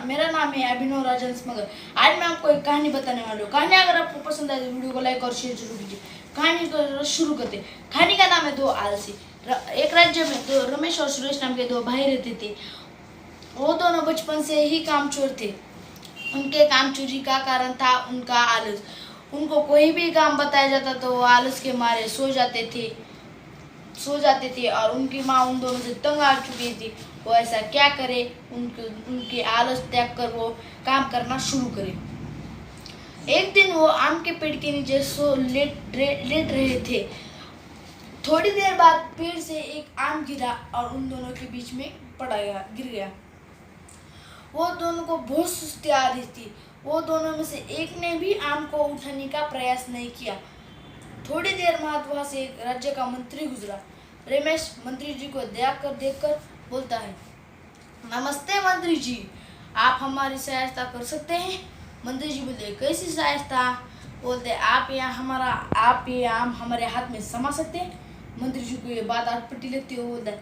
मेरा नाम है अभिनव राजहंस मगर। आज मैं आपको एक कहानी बताने वाला हूँ। कहानी अगर आपको पसंद आए तो वीडियो को लाइक और शेयर जरूर कीजिए। कहानी को शुरू करते। कहानी का नाम है दो आलसी। एक राज्य में दो रमेश और सुरेश नाम के दो भाई रहते थे। वो दोनों बचपन से ही कामचोर थे। उनके काम चोरी का कारण था उनका आलस। उनको कोई भी काम बताया जाता तो वो आलस के मारे सो जाते थे और उनकी माँ उन दोनों से तंग आ चुकी थी। वो ऐसा क्या करे, उनके आलस त्याग कर वो काम करना शुरू करे। एक दिन वो आम के पेड़ के नीचे लेट रहे थे। थोड़ी देर बाद पेड़ से एक आम गिरा और उन दोनों के बीच में गिर गया। वो दोनों को बहुत सुस्ती आ रही थी। वो दोनों में से एक ने भी आम को उठाने का प्रयास नहीं किया। थोड़ी देर बाद वहां से एक राज्य का मंत्री गुजरा। रमेश मंत्री जी को देखकर बोलता है, नमस्ते मंत्री जी, आप हमारी सहायता कर सकते हैं। मंत्री जी बोलते, कैसी सहायता? बोलते, आप ये आम हमारे हाथ में समा सकते हैं। मंत्री जी को ये बात अटपटी लगती है। वो बोलता है,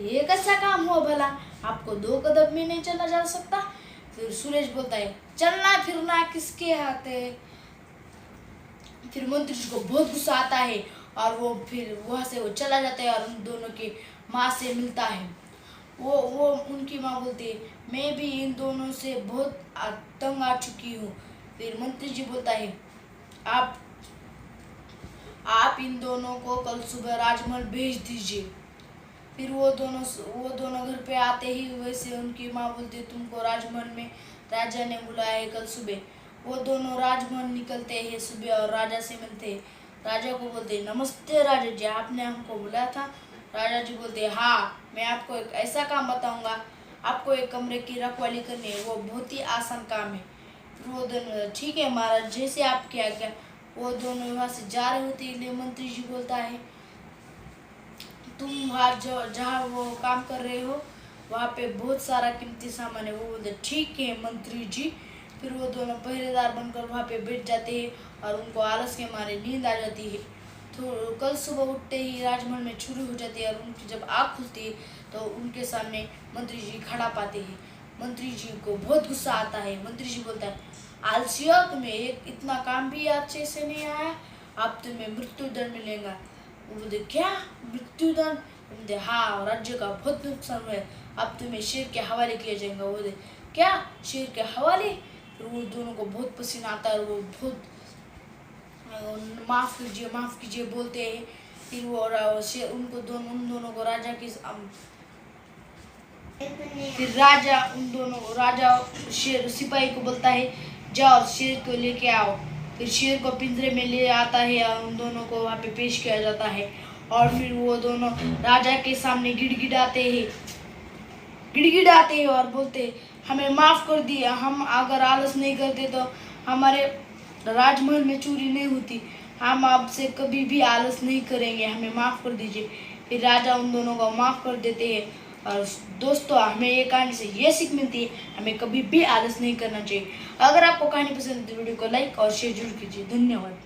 ये कैसा काम हो भला, आपको 2 कदम भी नहीं चला जा सकता। फिर सुरेश बोलता है, चलना फिरना किसके हाथ है। फिर मंत्री जी को बहुत गुस्सा आता है और वो फिर वहां से वो चला जाता है और उन दोनों की माँ से मिलता है। वो उनकी माँ बोलती है, मैं भी इन दोनों से बहुत तंग आ चुकी हूँ। फिर मंत्री जी बोलता है, आप इन दोनों को कल सुबह राजमहल भेज दीजिए। फिर वो दोनों घर पे आते ही वैसे उनकी माँ बोलती है, तुमको राजमहल में राजा ने बुलाया है कल सुबह। वो दोनों राजमहल निकलते हैं सुबह और राजा से मिलते हैं। राजा को बोलते, नमस्ते राजा जी, आपने हमको बुलाया था। राजा जी बोलते, हाँ, मैं आपको एक ऐसा काम बताऊंगा। आपको एक कमरे की रखवाली करनी है, वो बहुत ही आसान काम है। फिर वो दोनों, ठीक है महाराज, जैसे आप क्या क्या। वो दोनों वहाँ से जा रहे होते हैं। मंत्री जी बोलता है, तुम वहाँ जहाँ वो काम कर रहे हो वहाँ पे बहुत सारा कीमती सामान है। वो बोलते, ठीक है मंत्री जी। फिर वो दोनों पहरेदार बनकर वहाँ पे बैठ जाते हैं और उनको आलस के मारे नींद आ जाती है। तो कल सुबह उठते ही राजमहल में चोरी हो जाती है और उनकी जब आँख खुलती है तो उनके सामने मंत्री जी खड़ा पाते हैं। मंत्री जी को बहुत गुस्सा आता है। मंत्री जी बोलता है, आलसिया, तुम्हें इतना काम भी अच्छे से नहीं आया, अब तुम्हें मृत्यु दंड मिलेगा। वो बोलते, क्या मृत्यु दंड? बोलते, हाँ, राज्य का बहुत नुकसान हुआ है, अब तुम्हें शेर के हवाले किया जाएगा। वो बोलते, क्या शेर के हवाले? फिर वो दोनों को बहुत पसीना आता है और वो बहुत माफ कीजिए बोलते हैं। फिर वो उन दोनों को राजा की फिर राजा शेर सिपाही को बोलता है, जाओ शेर को लेके आओ। फिर शेर को पिंजरे में ले आता है और उन दोनों को वहाँ पे पेश किया जाता है। और फिर वो दोनों राजा के सामने गिड़गिड़ाते हैं और बोलते, हमें माफ कर दिया, हम अगर आलस नहीं करते तो हमारे राजमहल में चोरी नहीं होती। हम आपसे कभी भी आलस नहीं करेंगे, हमें माफ कर दीजिए। फिर राजा उन दोनों को माफ कर देते हैं। और दोस्तों, हमें ये कहानी से ये सीख मिलती है, हमें कभी भी आलस नहीं करना चाहिए। अगर आपको कहानी पसंद है तो वीडियो को लाइक और शेयर जरूर कीजिए। धन्यवाद।